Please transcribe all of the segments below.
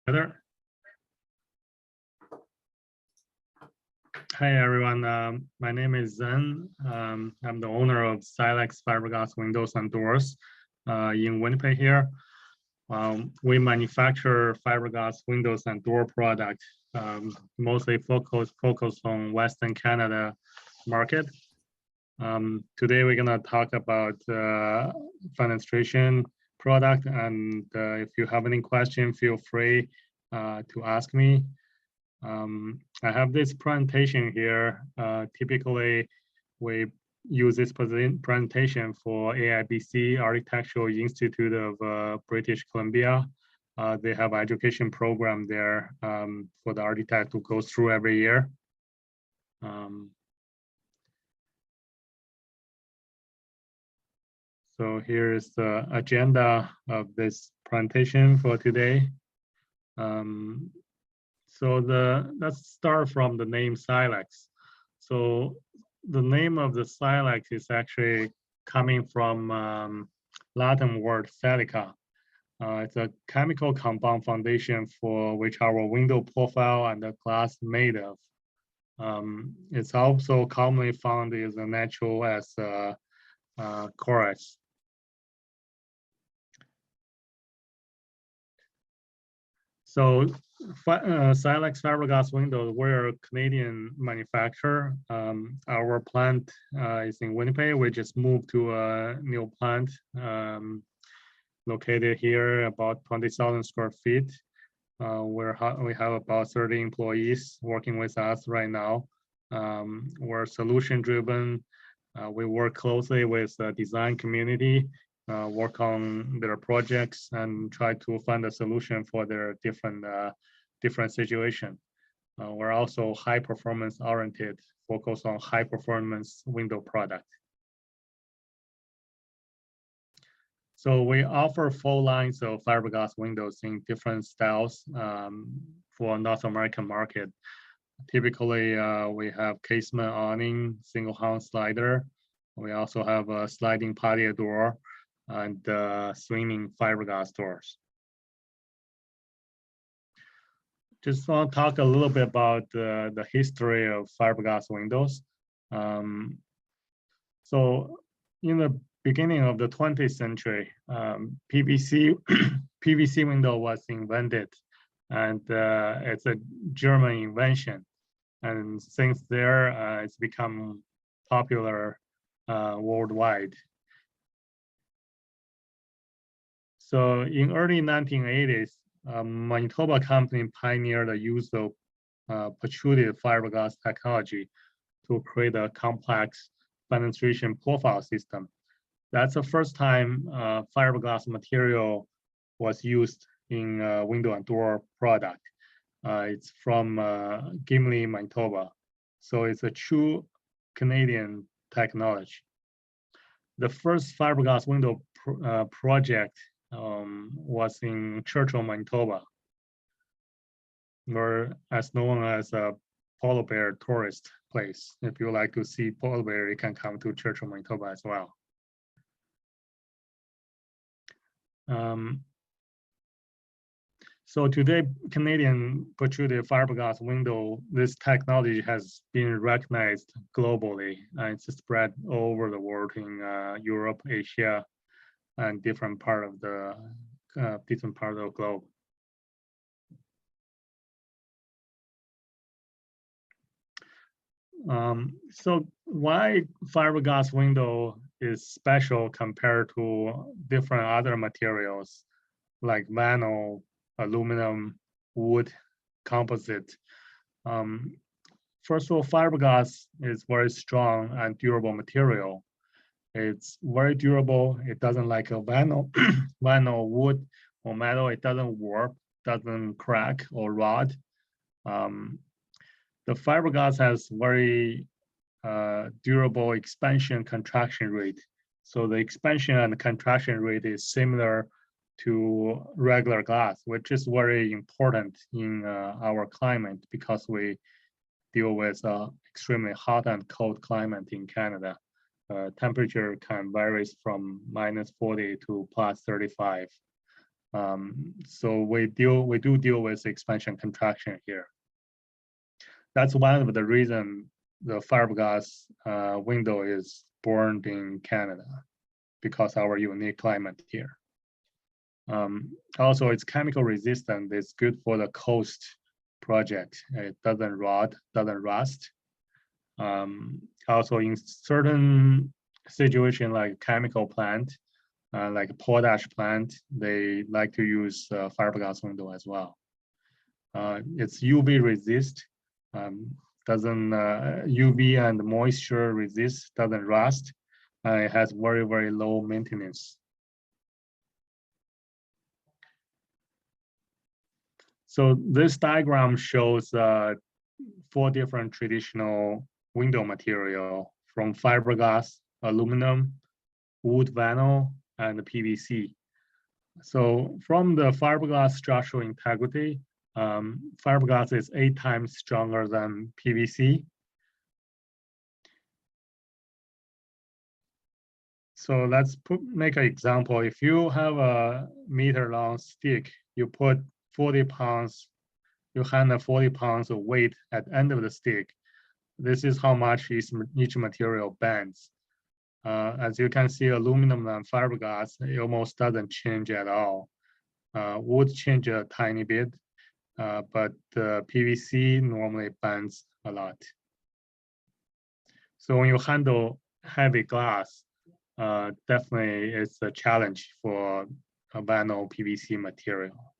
Heather. Hi everyone, my name is Zen. I'm the owner of Silex Fiberglass windows and doors in Winnipeg here. We manufacture fiberglass windows and door product, mostly focused on Western Canada market. Today we're gonna talk about fenestration product, and if you have any question, feel free to ask me. I have this presentation here. Typically, we use this presentation for AIBC, Architectural Institute of British Columbia. They have an education program there for the architect to go through every year. So here's the agenda of this presentation for today. So let's start from the name Silex. So the name of the Silex is actually coming from Latin word silica. It's a chemical compound foundation for which our window profile and the glass made of. It's also commonly found as a natural as chorus. So Silex Fiberglass windows, we're a Canadian manufacturer. Our plant is in Winnipeg. We just moved to a new plant located here, about 20,000 square feet. We have about 30 employees working with us right now. We're solution driven. We work closely with the design community, work on their projects and try to find a solution for their different situation. We're also high performance oriented, focus on high performance window product. So we offer full lines of fiberglass windows in different styles for North American market. Typically, we have casement awning, single hung slider. We also have a sliding patio door and swinging fiberglass doors. Just want to talk a little bit about the history of fiberglass windows. So in the beginning of the 20th century, PVC window was invented, and it's a German invention. And since there, it's become popular worldwide. So in early 1980s, Manitoba company pioneered the use of protrusive fiberglass technology to create a complex fenestration profile system. That's the first time fiberglass material was used in window and door product. It's from Gimli, Manitoba. So it's a true Canadian technology. The first fiberglass window project was in Churchill, Manitoba, where as known as a polar bear tourist place. If you like to see polar bear, you can come to Churchill, Manitoba as well. So today, Canadian protrusive fiberglass window, this technology has been recognized globally, and it's spread all over the world in Europe, Asia, and different part of the globe. So why fiberglass window is special compared to different other materials like vinyl, aluminum, wood, composite? First of all, fiberglass is very strong and durable material. It's very durable. It doesn't like a vinyl, vinyl, wood, or metal. It doesn't warp, doesn't crack or rot. The fiberglass has very durable expansion contraction rate. So the expansion and contraction rate is similar to regular glass, which is very important in our climate because we deal with extremely hot and cold climate in Canada. Temperature can vary from -40 to +35. So we do deal with expansion contraction here. That's one of the reasons the fiberglass window is born in Canada, because our unique climate here. Also, it's chemical resistant. It's good for the coast project. It doesn't rot, doesn't rust. Also, in certain situation like chemical plant, like potash plant, they like to use fiberglass window as well. It's UV resist, doesn't UV and moisture resist, doesn't rust. It has very, very low maintenance. So this diagram shows 4 different traditional window material from fiberglass, aluminum, wood vinyl, and PVC. So from the fiberglass structural integrity, fiberglass is 8 times stronger than PVC. So let's make an example. If you have a meter-long stick, you put 40 pounds, you handle 40 pounds of weight at the end of the stick. This is how much each material bends. As you can see, aluminum and fiberglass, it almost doesn't change at all. Wood change a tiny bit, but PVC normally bends a lot. So when you handle heavy glass, definitely it's a challenge for a vinyl PVC material.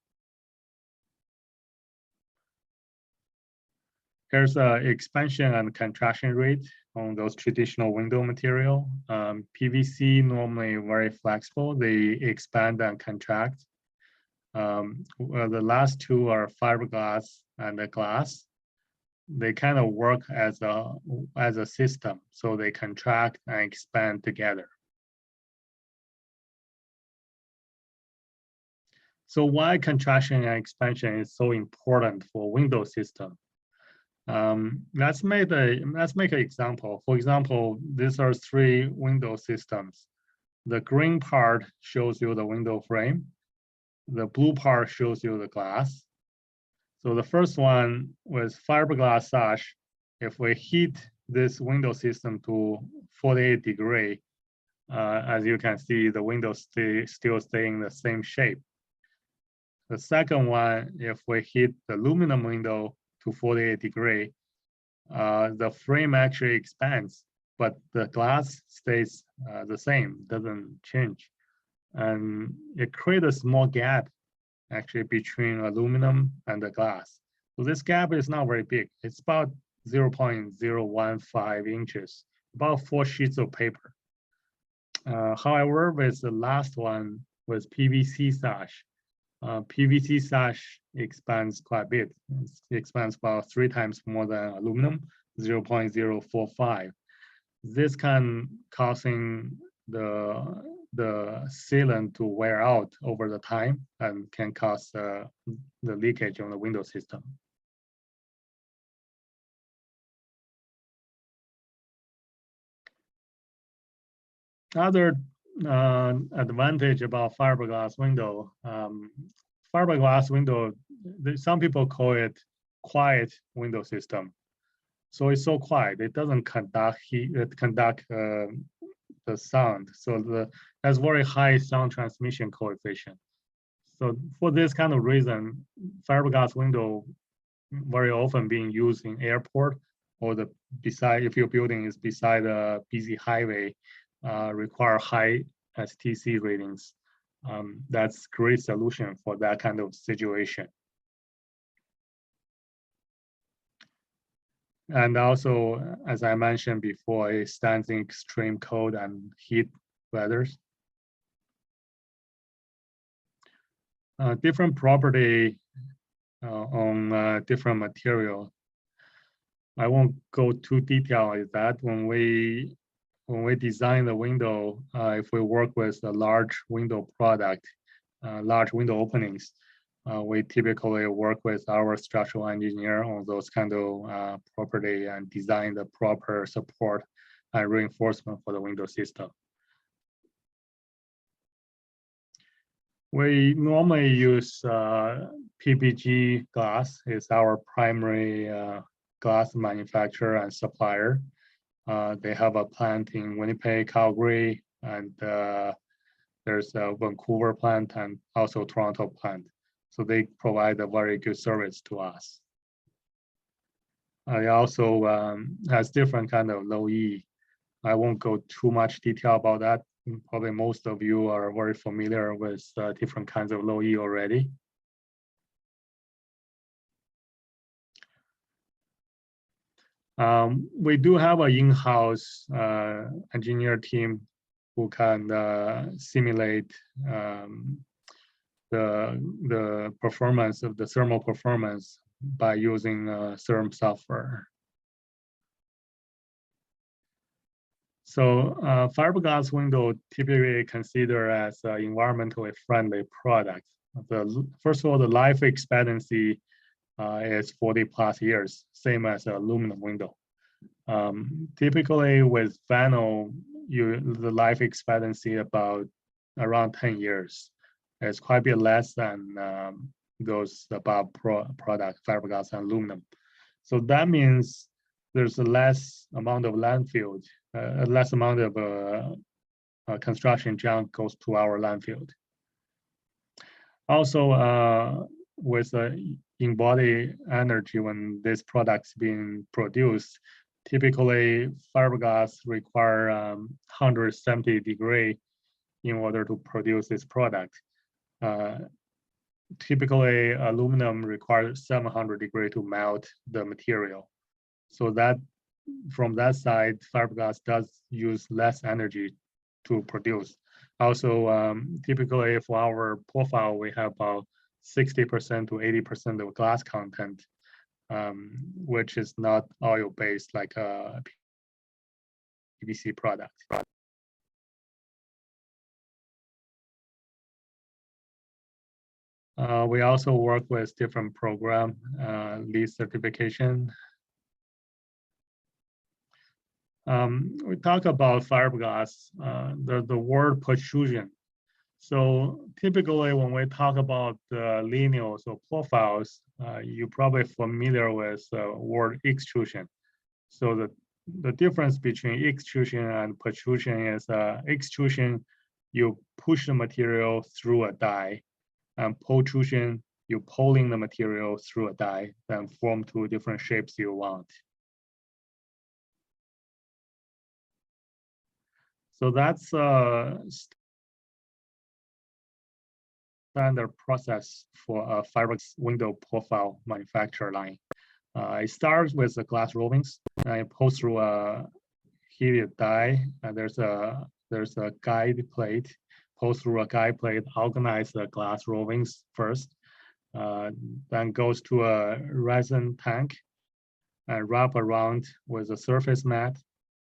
Here's expansion and contraction rate on those traditional window material. PVC normally very flexible. They expand and contract. Well, the last two are fiberglass and the glass. They kind of work as a system, so they contract and expand together. So why contraction and expansion is so important for window system? Let's make an example. For example, these are 3 window systems. The green part shows you the window frame. The blue part shows you the glass. So the first one was fiberglass sash. If we heat this window system to 48 degrees, as you can see, the window still staying the same shape. The second one, if we heat the aluminum window to 48 degrees, the frame actually expands, but the glass stays the same, doesn't change. And it creates a small gap actually between aluminum and the glass. So this gap is not very big. It's about 0.015 inches, about 4 sheets of paper. However, with the last one with PVC sash, PVC sash expands quite a bit. It expands about 3 times more than aluminum, 0.045. This can causing the sealant to wear out over the time and can cause the leakage on the window system. Other advantage about fiberglass window, fiberglass window, some people call it quiet window system. So it's so quiet, it doesn't conduct heat, it conduct the sound. So has very high sound transmission coefficient. So for this kind of reason, fiberglass window very often being used in airport or if your building is beside a busy highway, require high STC ratings. That's great solution for that kind of situation. And also, as I mentioned before, it stands in extreme cold and heat weathers. Different property on different material. I won't go too detailed with that. When we design the window, if we work with a large window product, large window openings, we typically work with our structural engineer on those kind of property and design the proper support and reinforcement for the window system. We normally use PPG glass. It's our primary glass manufacturer and supplier. They have a plant in Winnipeg, Calgary, and there's a Vancouver plant and also Toronto plant. So they provide a very good service to us. It also has different kind of low E. I won't go too much detail about that. Probably most of you are very familiar with different kinds of low E already. We do have an in-house engineer team who can simulate the performance of the thermal performance by using therm software. So fiberglass window typically considered as an environmentally friendly product. First of all, the life expectancy is 40 plus years, same as an aluminum window. Typically with vinyl, the life expectancy about around 10 years. It's quite a bit less than those above product, fiberglass and aluminum. So that means there's a less amount of landfill, less amount of construction junk goes to our landfill. Also, with embodied energy when this product's being produced, typically fiberglass require 170 degree in order to produce this product. Typically, aluminum requires 700 degree to melt the material. So that from that side, fiberglass does use less energy to produce. Also, typically for our profile, we have about 60% to 80% of glass content, which is not oil-based like a PVC product. We also work with different program, LEED certification. We talk about fiberglass, the word protrusion. So typically when we talk about lineals or profiles, you're probably familiar with the word extrusion. So the difference between extrusion and protrusion is extrusion, you push the material through a die, and protrusion, you're pulling the material through a die, then form two different shapes you want. So that's a standard process for a fiberglass window profile manufacture line. It starts with the glass rovings, and it pulls through a heated die, and there's a guide plate, pulls through a guide plate, organize the glass rovings first, then goes to a resin tank, and wrap around with a surface mat,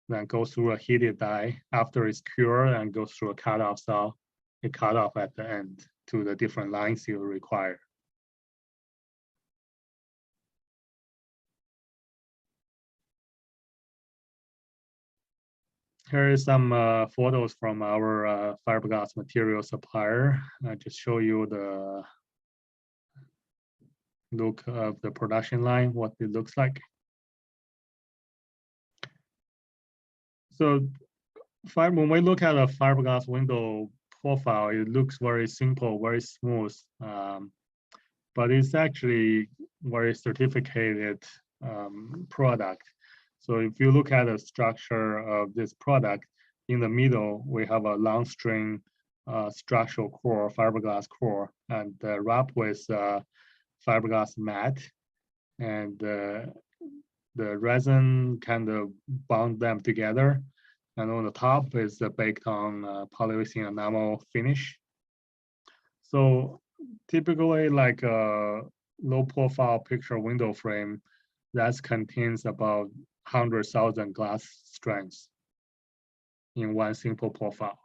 then goes through a heated die. After it's cured and goes through a cut-off saw, it cut off at the end to the different lines you require. Here is some photos from our fiberglass material supplier. I just show you the look of the production line, what it looks like. So when we look at a fiberglass window profile, it looks very simple, very smooth, but it's actually very certificated product. So if you look at the structure of this product, in the middle, we have a long string structural core, fiberglass core, and wrapped with fiberglass mat, and the resin kind of bound them together. And on the top is baked on polyurethane enamel finish. So typically like a low profile picture window frame that contains about 100,000 glass strands in one simple profile.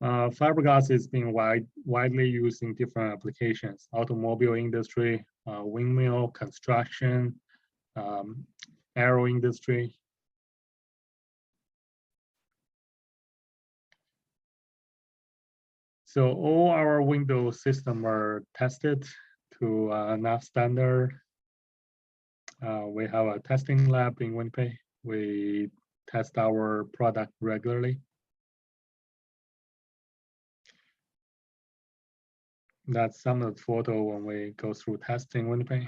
Fiberglass is being widely used in different applications: automobile industry, windmill construction, aero industry. So all our window systems are tested to enough standard. We have a testing lab in Winnipeg. We test our product regularly. That's some of the photo when we go through testing Winnipeg.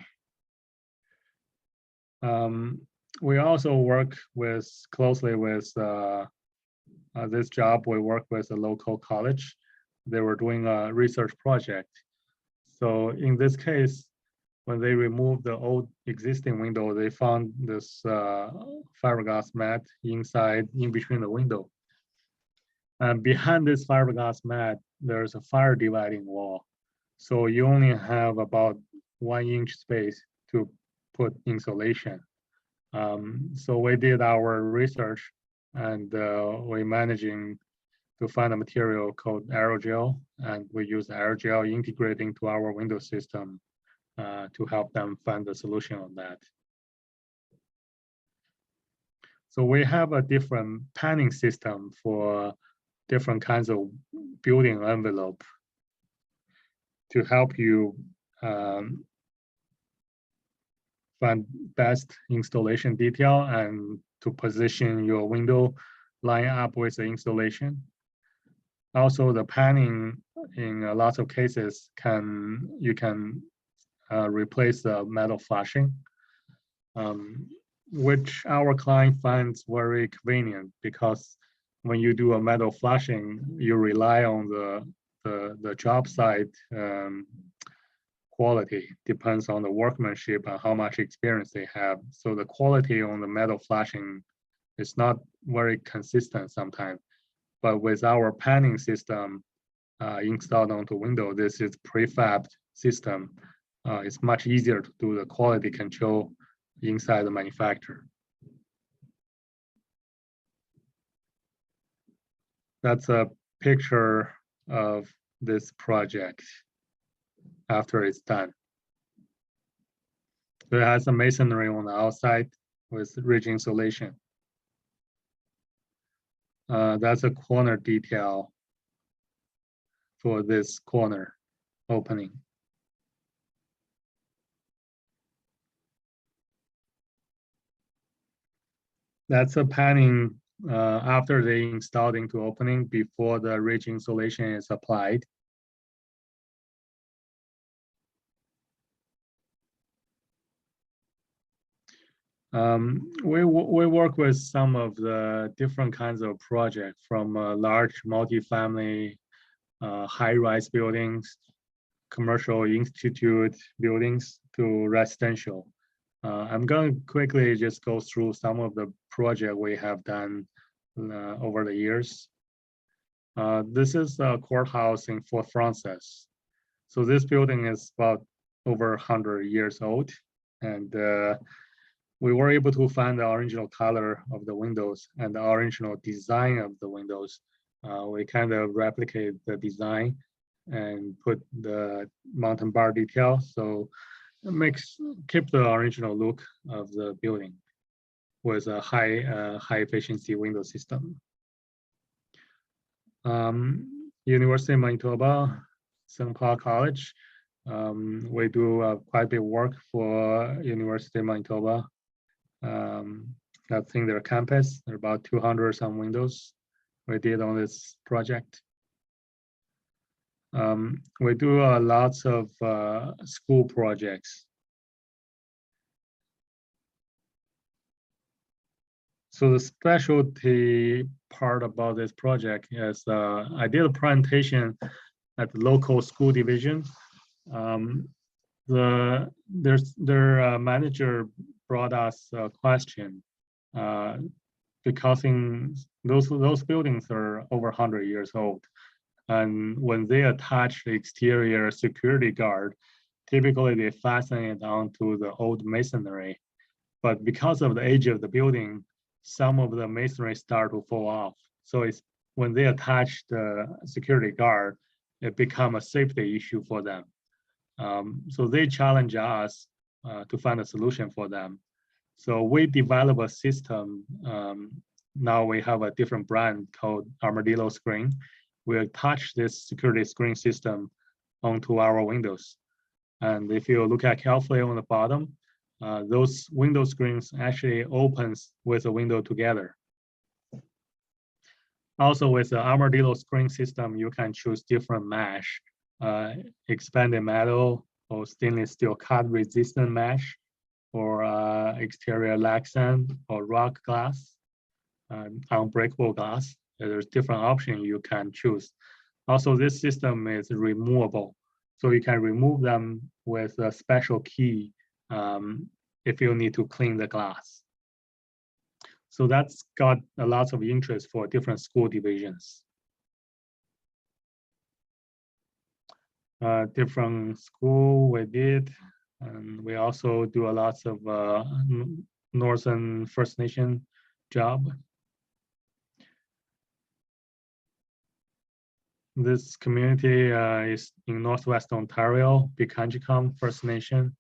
We also work closely with this job. We work with a local college. They were doing a research project. So in this case, when they removed the old existing window, they found this fiberglass mat inside, in between the window. And behind this fiberglass mat, there's a fire dividing wall. So you only have about 1 inch space to put insulation. So we did our research, and we managing to find a material called aerogel, and we use aerogel integrating to our window system to help them find the solution on that. So we have a different panning system for different kinds of building envelope to help you find best installation detail and to position your window line up with the installation. Also, the panning in lots of cases you can replace the metal flashing, which our client finds very convenient because when you do a metal flashing, you rely on the job site quality, depends on the workmanship and how much experience they have. So the quality on the metal flashing is not very consistent sometimes. But with our panning system installed onto window, this is prefabbed system. It's much easier to do the quality control inside the manufacturer. That's a picture of this project after it's done. So it has a masonry on the outside with ridge insulation. That's a corner detail for this corner opening. That's a panning after they installed into opening before the ridge insulation is applied. We work with some of the different kinds of projects, from large multifamily high-rise buildings, commercial institute buildings, to residential. I'm going to quickly just go through some of the projects we have done over the years. This is a courthouse in Fort Frances. So this building is about over 100 years old, and we were able to find the original color of the windows and the original design of the windows. We kind of replicate the design and put the mountain bar detail, so it keep the original look of the building with a high efficiency window system. University of Manitoba, St. Paul College. We do quite a bit of work for University of Manitoba. That's in their campus. There are about 200 some windows we did on this project. We do lots of school projects. So the specialty part about this project is I did a presentation at the local school division. Their manager brought us a question because in those buildings are over 100 years old, and when they attach the exterior security guard, typically they fasten it onto the old masonry, but because of the age of the building, some of the masonry start to fall off. So it's when they attach the security guard, it becomes a safety issue for them. So they challenge us to find a solution for them. So we develop a system. Now we have a different brand called Armadillo Screen. we attach this security screen system onto our windows. And if you look at carefully on the bottom, those window screens actually opens with a window together. Also, with the Armadillo screen system, you can choose different mesh, expanded metal or stainless steel cut resistant mesh, or exterior Lexan or rock glass, unbreakable glass. There's different options you can choose. Also, this system is removable, so you can remove them with a special key if you need to clean the glass. So that's got a lot of interest for different school divisions. Different school we did, and we also do a lot of Northern First Nation job. This community is in Northwest Ontario, Pikangikum First Nation.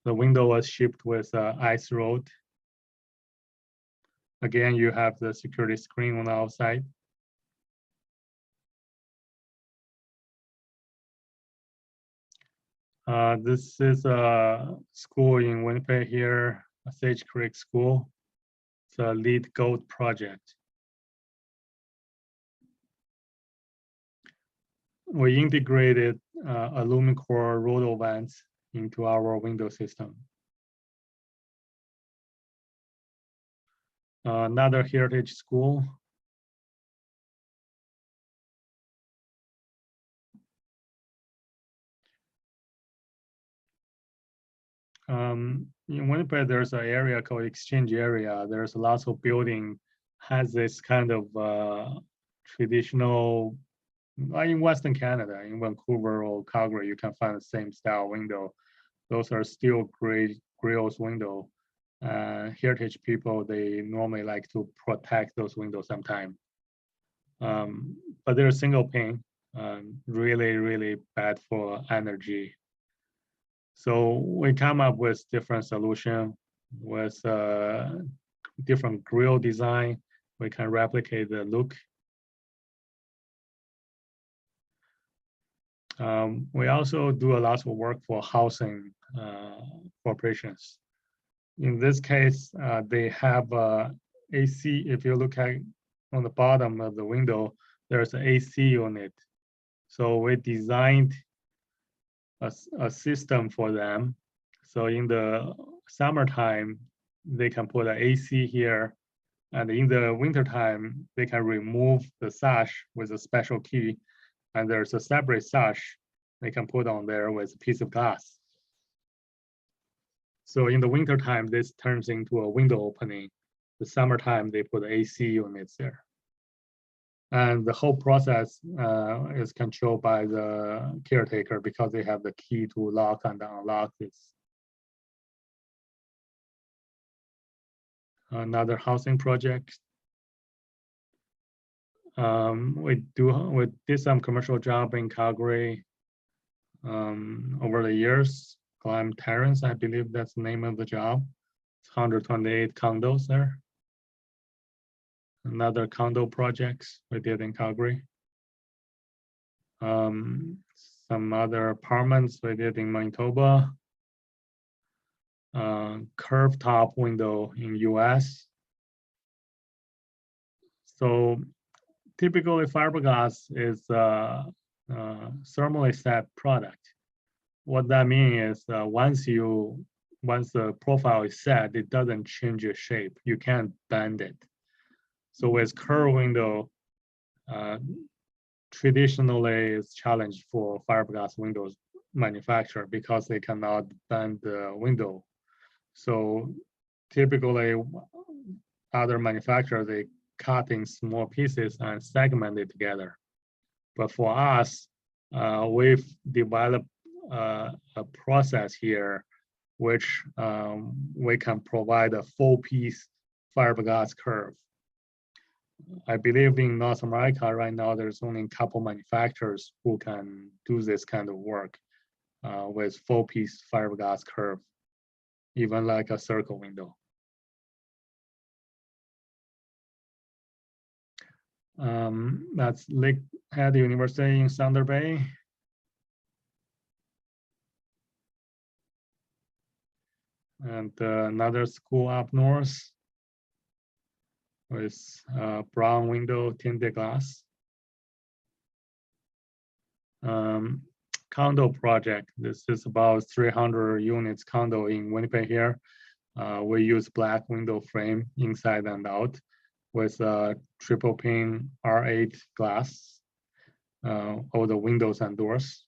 The window was shipped with ice road. Again, you have the security screen on the outside. This is a school in Winnipeg here, Sage Creek School. It's a LEED Gold project. We integrated aluminum core roto vents into our window system. Another heritage school. In Winnipeg, there's an area called Exchange Area. There's lots of building has this kind of traditional, in Western Canada, in Vancouver or Calgary, you can find the same style window. Those are steel grills window. Heritage people, they normally like to protect those windows sometime. But they're single pane, really, really bad for energy. So we come up with different solution with different grill design. We can replicate the look. We also do a lot of work for housing corporations. In this case, they have AC. If you look at on the bottom of the window, there's an AC unit. So we designed a system for them. So in the summertime, they can put an AC here. And in the wintertime, they can remove the sash with a special key. And there's a separate sash they can put on there with a piece of glass. So in the wintertime, this turns into a window opening. The summertime, they put AC units there. And the whole process is controlled by the caretaker because they have the key to lock and unlock this. Another housing project. We did some commercial job in Calgary over the years. Glam Terrace, I believe that's the name of the job. It's 128 condos there. Another condo projects we did in Calgary. Some other apartments we did in Manitoba. Curved top window in US. So typically fiberglass is a thermally set product. What that means is once the profile is set, it doesn't change your shape. You can't bend it. So with curved window, traditionally it's challenged for fiberglass windows manufacturer because they cannot bend the window. So typically other manufacturers, they cut in small pieces and segment it together. But for us, we've developed a process here which we can provide a full piece fiberglass curve. I believe in North America right now, there's only a couple manufacturers who can do this kind of work with full piece fiberglass curve, even like a circle window. That's Lakehead University in Thunder Bay. And another school up north with brown window tinted glass. Condo project. This is about 300 units condo in Winnipeg here. We use black window frame inside and out with triple pane R8 glass over the windows and doors.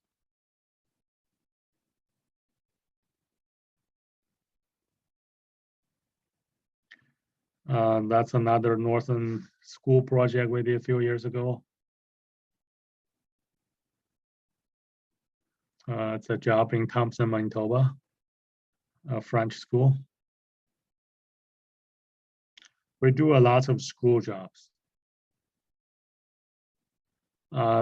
That's another northern school project we did a few years ago. It's a job in Thompson, Manitoba, a French school. We do a lot of school jobs.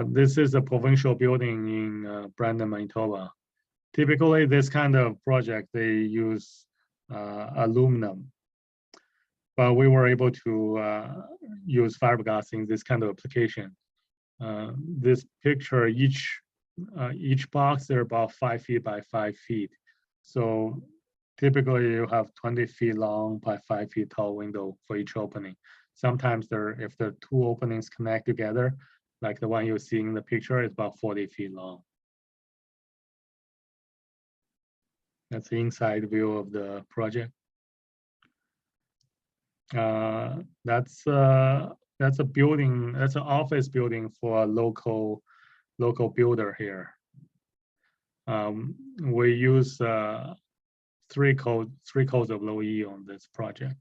This is a provincial building in Brandon, Manitoba. Typically, this kind of project, they use aluminum, but we were able to use fiberglass in this kind of application. This picture, each box, they're about 5 feet by 5 feet. So typically you have 20 feet long by 5 feet tall window for each opening. Sometimes if the two openings connect together, like the one you see in the picture, it's about 40 feet long. That's the inside view of the project. That's a building. That's an office building for a local builder here. We use three codes of low E on this project.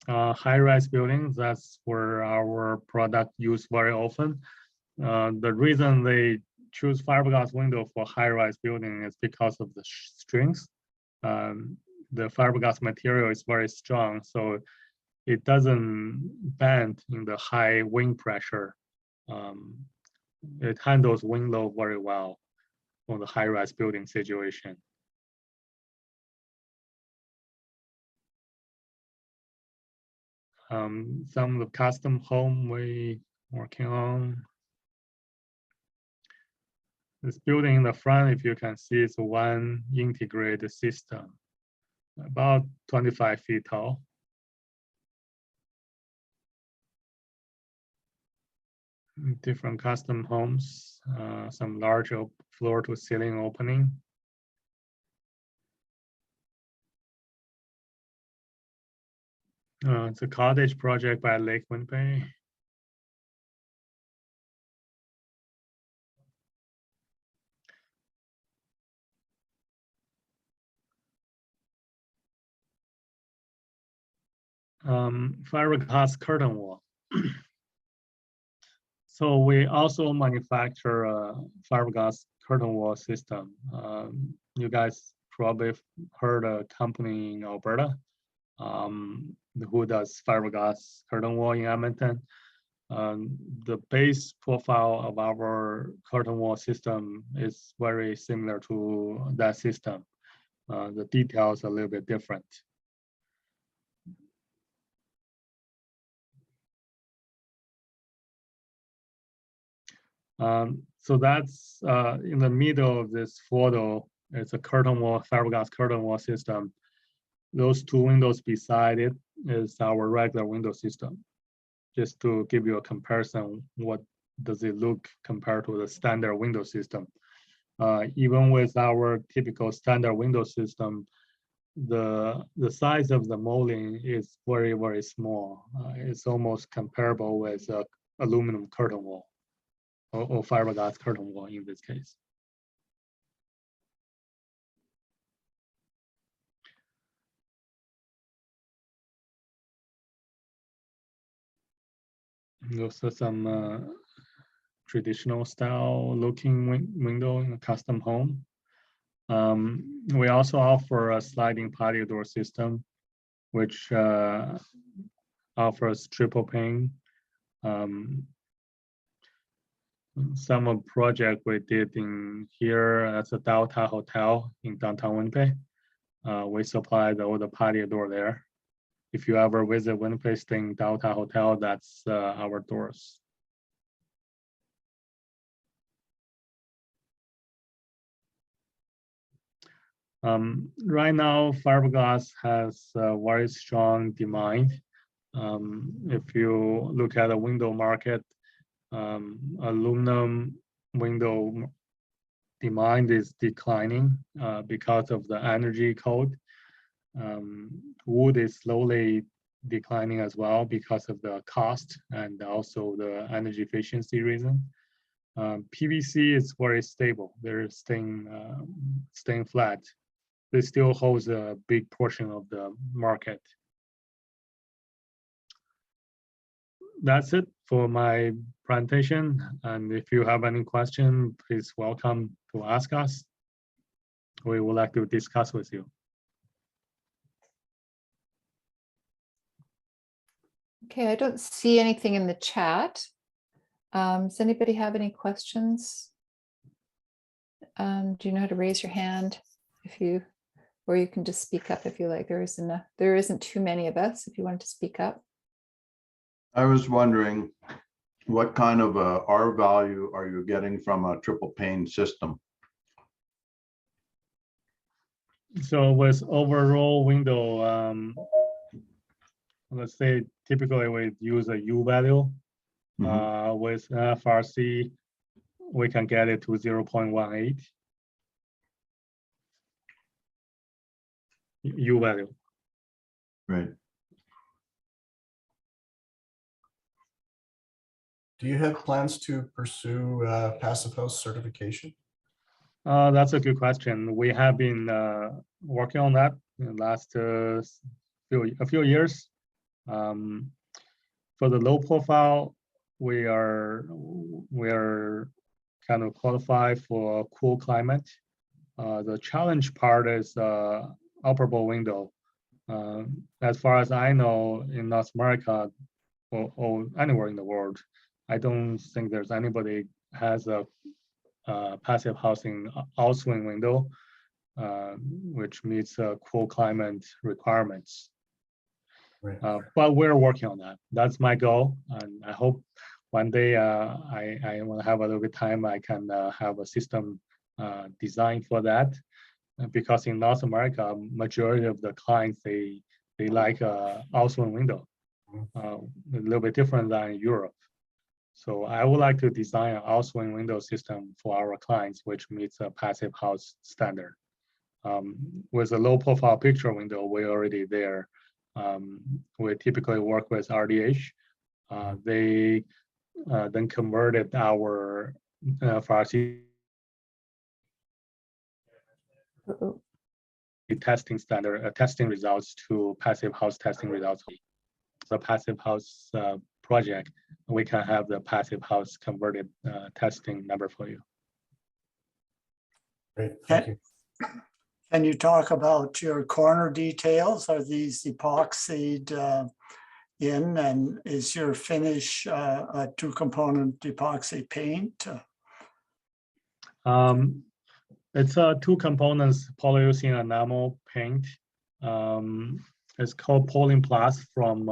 High-rise buildings, that's where our product used very often. The reason they choose fiberglass window for high-rise building is because of the strings. The fiberglass material is very strong, so it doesn't bend in the high wind pressure. It handles wind load very well for the high-rise building situation. Some of the custom home we working on. This building in the front, if you can see, it's one integrated system, about 25 feet tall. Different custom homes, some large floor to ceiling opening. It's a cottage project by Lake Winnipeg. Fiberglass curtain wall. So we also manufacture a fiberglass curtain wall system. You guys probably heard a company in Alberta who does fiberglass curtain wall in Edmonton. The base profile of our curtain wall system is very similar to that system. The details are a little bit different. So that's in the middle of this photo. It's a curtain wall, fiberglass curtain wall system. Those two windows beside it is our regular window system. Just to give you a comparison, what does it look compared to the standard window system? Even with our typical standard window system, the size of the molding is very, very small. It's almost comparable with a aluminum curtain wall or fiberglass curtain wall in this case. Those are some traditional style looking window in a custom home. We also offer a sliding patio door system, which offers triple pane. some of project we did in here at the Delta Hotel in downtown Winnipeg. We supplied all the patio door there. If you ever visit Winnipeg, stay in Delta Hotel, that's our doors. Right now, fiberglass has a very strong demand. If you look at the window market, aluminum window demand is declining because of the energy code. Wood is slowly declining as well because of the cost and also the energy efficiency reason. PVC is very stable. They're staying flat. It still holds a big portion of the market. That's it for my presentation. And if you have any question, please welcome to ask us. We would like to discuss with you. Okay, I don't see anything in the chat. Does anybody have any questions? Do you know how to raise your hand or you can just speak up if you like. There isn't too many of us if you wanted to speak up. I was wondering what kind of a R value are you getting from a triple pane system? So with overall window, let's say typically we use a U value. With FRC, we can get it to 0.18 U value. Right. Do you have plans to pursue passive house certification? That's a good question. We have been working on that in the last a few years. For the low profile, we are kind of qualified for cool climate. The challenge part is operable window. As far as I know, in North America or anywhere in the world, I don't think there's anybody has a passive housing outswing window, which meets cool climate requirements. Right. But we're working on that. That's my goal, and I hope one day I will have a little bit time. I can have a system designed for that, because in North America, majority of the clients they like a outswing window, a little bit different than Europe. So I would like to design an outswing window system for our clients, which meets a passive house standard. With a low profile picture window, we're already there. We typically work with RDH. They then converted our FRC testing standard, testing results to passive house testing results. The passive house project, we can have the passive house converted testing number for you. Great, thank you. Can you talk about your corner details? Are these epoxied in, and is your finish a two-component epoxy paint? It's two components polyurethane enamel paint. It's called Polling Plus from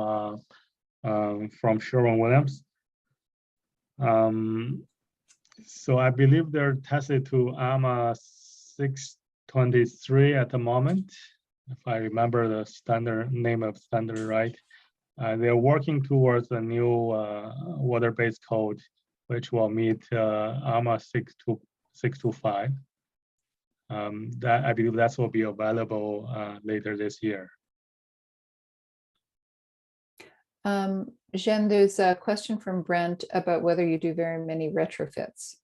Sherwin-Williams. So I believe they're tested to AMA 623 at the moment, if I remember the standard name of standard right. They're working towards a new water-based code, which will meet AMA 625. That I believe that will be available later this year. Jen, there's a question from Brent about whether you do very many retrofits.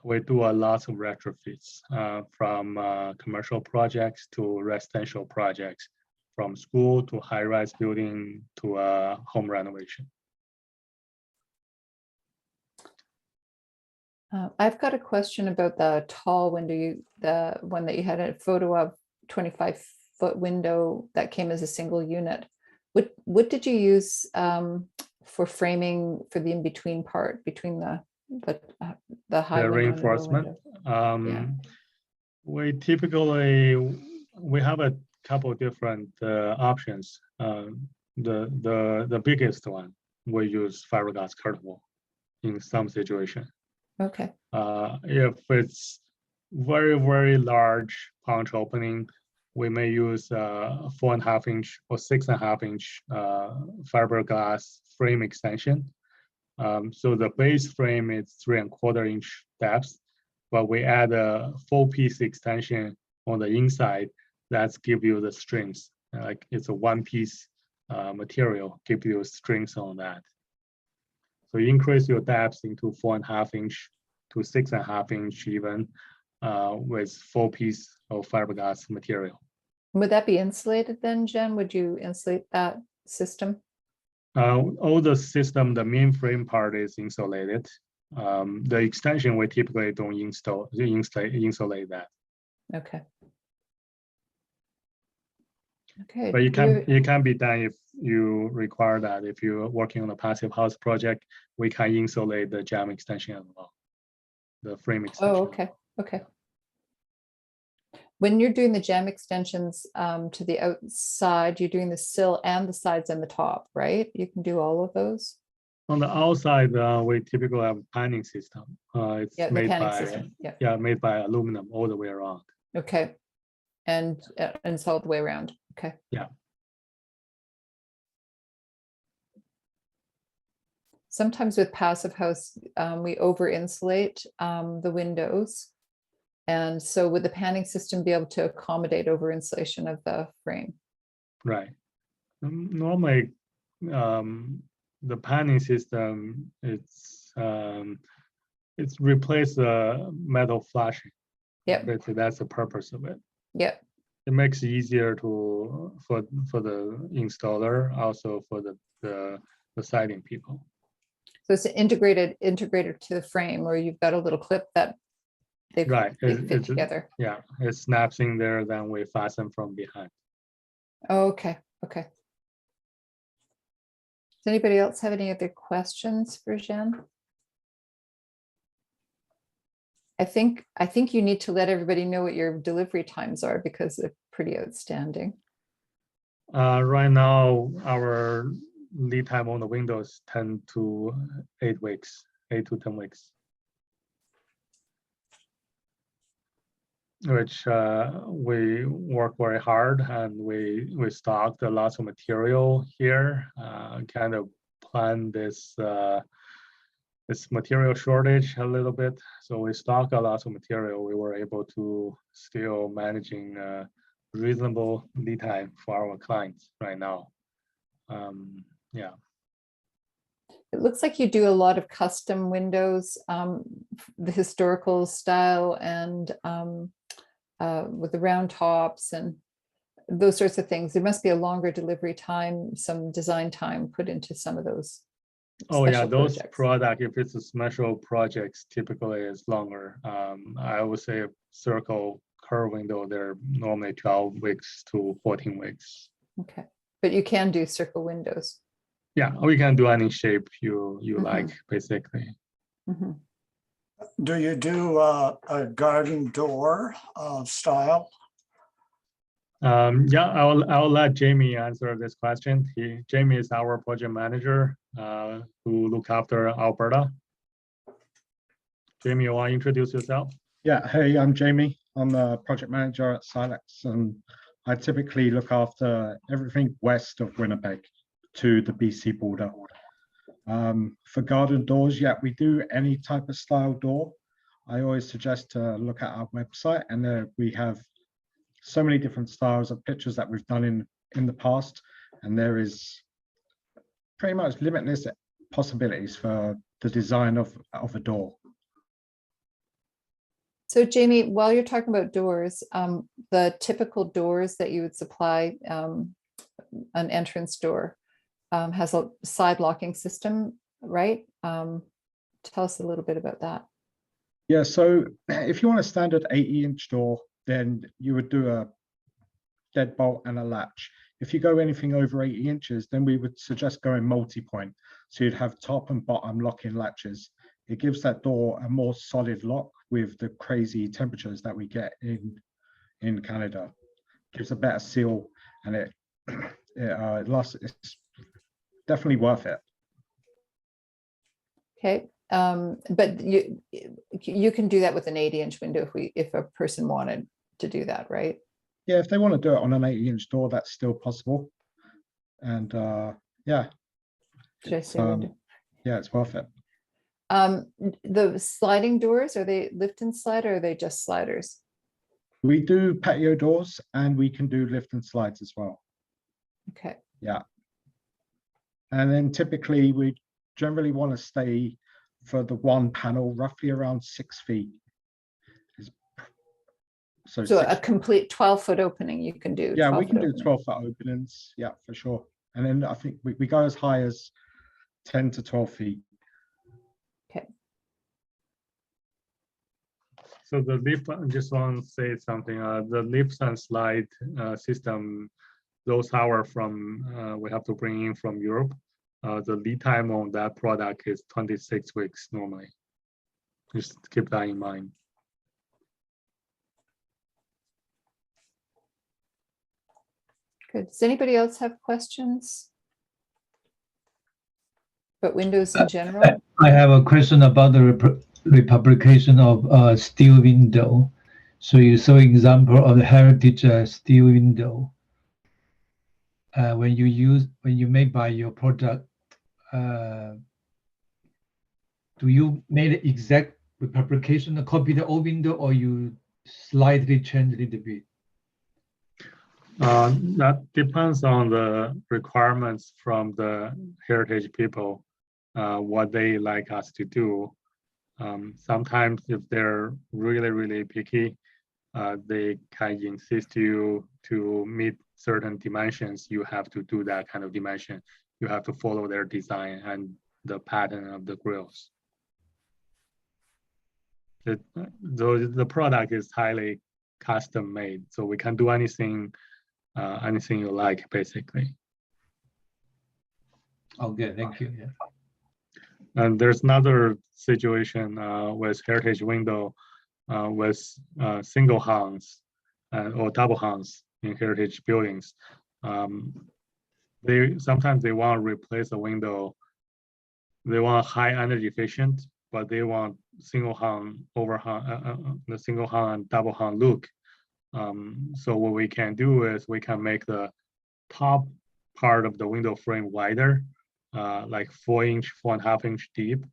We do a lot of retrofits from commercial projects to residential projects, from school to high-rise building to home renovation. I've got a question about the tall window, the one that you had a photo of, 25-foot window that came as a single unit. What did you use for framing for the in-between part between the the high The window and the low reinforcement. window? We typically, we have a couple different options. The biggest one, we use fiberglass curtain wall in some situation. Okay, If it's very, very large punch opening, we may use 4.5 inch or 6.5 inch fiberglass frame extension. So the base frame is 3.25 inch depth, but we add a full piece extension on the inside that's give you the strings. Like it's a one piece material, give you strings on that. So you increase your depth into 4.5 inch to 6.5 inch even with full piece of fiberglass material. would that be insulated then, Jen? Would you insulate that system? All the system, the main frame part is insulated. The extension, we typically don't insulate that. Okay. Okay. But it can be done if you require that. If you're working on a passive house project, we can insulate the jam extension as well, the frame extension. Oh, okay, okay. When you're doing the jam extensions to the outside, you're doing the sill and the sides and the top, right? You can do all of those? On the outside, we typically have a panning system. It's Yeah, the made panning by system, yeah. made by aluminum all the way around. Okay. And it's all the way around, okay. Yeah. Sometimes with passive house, we over insulate the windows. And so would the panning system be able to accommodate over insulation of the frame? Right. Normally, the panning system, it's replace the metal flashing. Yep. Basically, that's the purpose of it. Yep. It makes it easier for the installer, also for the siding people. So it's integrated to the frame, or you've got a little clip that they Right. fit together. Yeah, it snaps in there, then we fasten from behind. Oh, okay, okay. Does anybody else have any other questions for Jen? I think you need to let everybody know what your delivery times are because they're pretty outstanding. Right now, our lead time on the windows 10 to 8 weeks, 8 to 10 weeks. Which we work very hard, and we stocked a lot of material here. Kind of plan this material shortage a little bit. So we stock a lot of material. We were able to still managing reasonable lead time for our clients right now. Yeah. It looks like you do a lot of custom windows, the historical style and with the round tops and those sorts of things. There must be a longer delivery time, some design time put into some of those. Oh yeah, special those projects. product, if it's a special projects, typically is longer. I would say a circle curve window, they're normally 12 weeks to 14 weeks. Okay, but you can do circle windows. Yeah, or you can do any shape you like, basically. Mhm. Do you do a garden door style? Yeah, I'll let Jamie answer this question. Jamie is our project manager who look after Alberta. Jamie, you want to introduce yourself? Yeah, hey, I'm Jamie. I'm the project manager at Silex, and I typically look after everything west of Winnipeg to the BC border. For garden doors, yeah, we do any type of style door. I always suggest to look at our website, and we have so many different styles of pictures that we've done in the past, and there is pretty much limitless possibilities for the design of a door. So Jamie, while you're talking about doors, the typical doors that you would supply, an entrance door, has a side locking system, right? Tell us a little bit about that. Yeah, so if you want a standard 80-inch door, then you would do a deadbolt and a latch. If you go anything over 80 inches, then we would suggest going multi-point. So you'd have top and bottom locking latches it gives that door a more solid lock with the crazy temperatures that we get in Canada. Gives a better seal, and it lasts. It's definitely worth it. Okay, but you can do that with an 80-inch window if a person wanted to do that, right? Yeah, if they want to do it on an 80-inch door, that's still possible. And yeah, Should I it's, say window? yeah, it's worth it. The sliding doors, are they lift and slide, or are they just sliders? We do patio doors, and we can do lift and slides as well. Okay, Yeah. And then typically we generally want to stay for the one panel roughly around 6 feet. So a complete 12-foot opening you can do. yeah, we can 12-foot do opening. 12-foot openings. Yeah, for sure. And then I think we go as high as 10 to 12 feet. Okay. So the lift, I just want to say something. The lifts and slide system, those are from we have to bring in from Europe. The lead time on that product is 26 weeks normally. Just keep that in mind. Good. Does anybody else have questions? But windows in general? I have a question about the republication of steel window. So you saw example of the heritage steel window. When you make by your product, do you make the exact republication, a copy the old window, or you slightly change a little bit? That depends on the requirements from the heritage people, what they like us to do. Sometimes if they're really picky, they can insist you to meet certain dimensions. You have to do that kind of dimension. You have to follow their design and the pattern of the grills. The product is highly custom made, so we can do anything you like, basically. Okay, thank you. Yeah. And there's another situation with heritage window with single hungs or double hungs in heritage buildings. Sometimes they want to replace the window. They want high energy efficient, but they want single hung overhang, the single hung and double hung look. So what we can do is we can make the top part of the window frame wider, like 4-inch, 4.5-inch deep,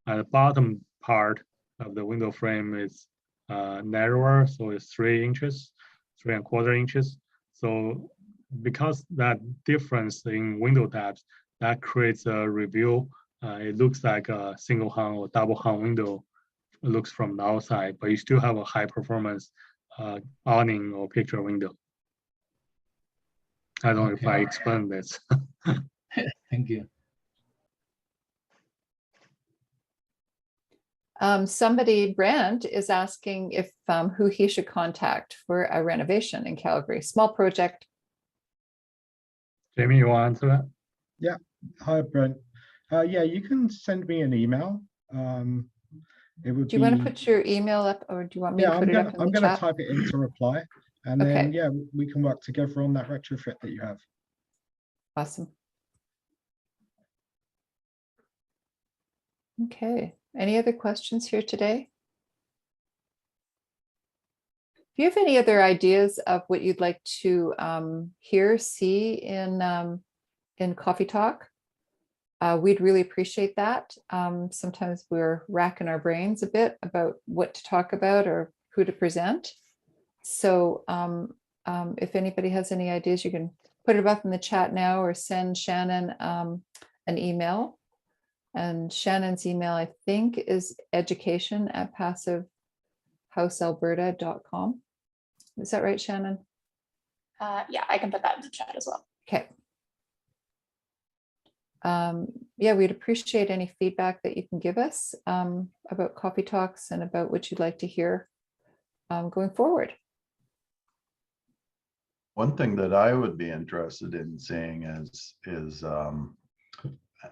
and the bottom part of the window frame is narrower, so it's 3 inches, 3.25 inches. So because that difference in window depth, that creates a reveal. It looks like a single hung or double hung window. It looks from the outside, but you still have a high performance awning or picture window. I don't know if I explained this. Thank you. Somebody, Brand, is asking if who he should contact for a renovation in Calgary. Small project. Jamie, you want to answer that? Hi, Brent. Yeah, you can send me an email. It would Do you want to put your email up, or do you want me to put it up in I'm the gonna chat? type it into reply, and Okay. then yeah, we can work together on that retrofit that you have. Awesome. Okay. Any other questions here today? If you have any other ideas of what you'd like to see in Coffee Talk, we'd really appreciate that. Sometimes we're racking our brains a bit about what to talk about or who to present. So if anybody has any ideas, you can put it up in the chat now or send Shannon an email. And Shannon's email, I think, is education@passivehousealberta.com. Is that right, Shannon? Yeah, I can put that in the chat as well. Okay. Yeah, we'd appreciate any feedback that you can give us about Coffee Talks and about what you'd like to hear going forward. One thing that I would be interested in seeing is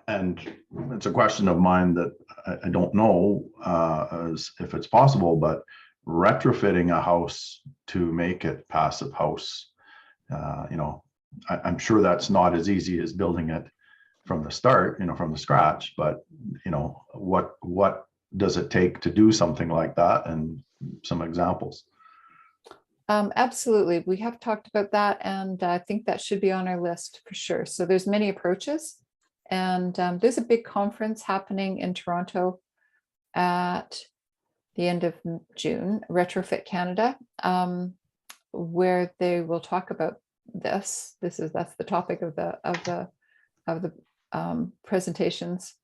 and it's a question of mine that I don't know as if it's possible, but retrofitting a house to make it passive house, you know, I'm sure that's not as easy as building it from the start, you know, from the scratch, but you know, what does it take to do something like that, and some examples? Absolutely. We have talked about that, and I think that should be on our list for sure. So there's many approaches, and there's a big conference happening in Toronto at the end of June, Retrofit Canada, where they will talk about this. That's the topic of the presentations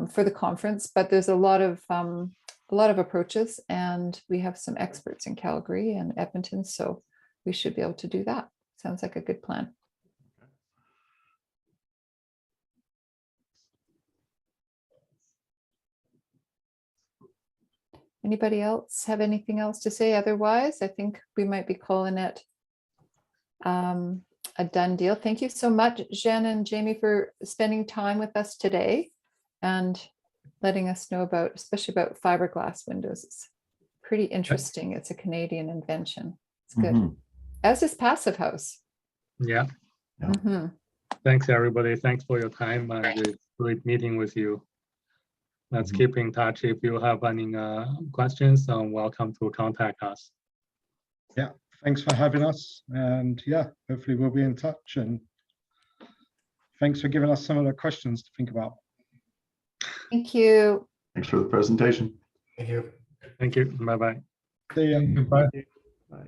for the conference. But there's a lot of approaches, and we have some experts in Calgary and Edmonton, so we should be able to do that. Sounds like a good plan. Anybody else have anything else to say? Otherwise, I think we might be calling it a done deal. Thank you so much, Jen and Jamie, for spending time with us today and letting us know about, especially about fiberglass windows. It's pretty interesting. It's a Canadian invention. It's good. Mhm. As is Passive House. Yeah. Yeah. Mhm. Thanks, everybody. Thanks for your time. It's great meeting with you. Let's Mhm. keep in touch. If you have any questions, welcome to contact us. Yeah, thanks for having us. And yeah, hopefully we'll be in touch. And thanks for giving us some of the questions to think about. Thank you. Thanks for the presentation. Thank you. Thank you. Bye-bye. See ya. Goodbye. Bye.